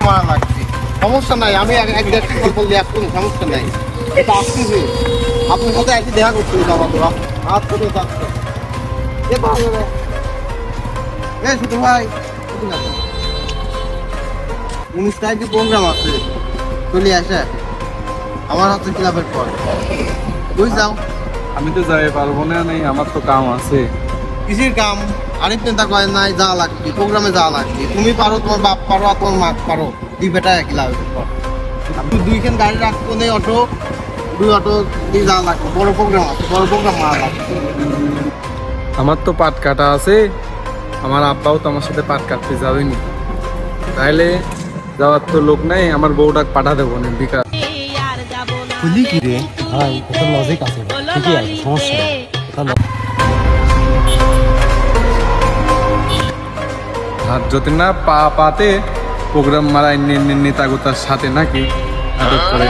মারা লাগছে, সমস্যা নাই, আমি এক দেড় টাকা বললে এখন সমস্যা নাই, এটা আসতেছে আপনার সাথে একদিন দেখা করতে হবে আমাদের হাত করে যাচ্ছে। ছোট ভাই 19 তারিখে প্রোগ্রাম আছে, চলে আসে আমার হাতে ক্লাবের পর বুঝ যাও। আমি তো যাই পারবো না, নেই আমার তো কাম আছে। কিসের কাম? আরেক নেতা কয় নাই যাওয়া লাগবে, প্রোগ্রামে যাওয়া লাগবে, তুমি পারো, তোমার বাপ পারো, আর তোমার মা পারো, দুই বেটা একই ক্লাবের পর দুইখান গাড়ি রাখতো নেই, অটো দুই অটো দিয়ে যাওয়া লাগবে, বড় প্রোগ্রাম আছে, বড় প্রোগ্রাম মারা লাগবে। আমার তো পাট কাটা আছে, আমার আব্বাও তো আমার সাথে পাট কাটতে যাবেনি, তাইলে যাওয়ার তো লোক নাই, আমার বউটা পাঠা দেবো না বিকাশ। খুলি কি রে ভাই, কত লজিক আছে, ঠিকই আছে, সমস্যা নেই। আর যদি না পাতে প্রোগ্রাম মারা নেতাগোতার সাথে নাকি নাটক করে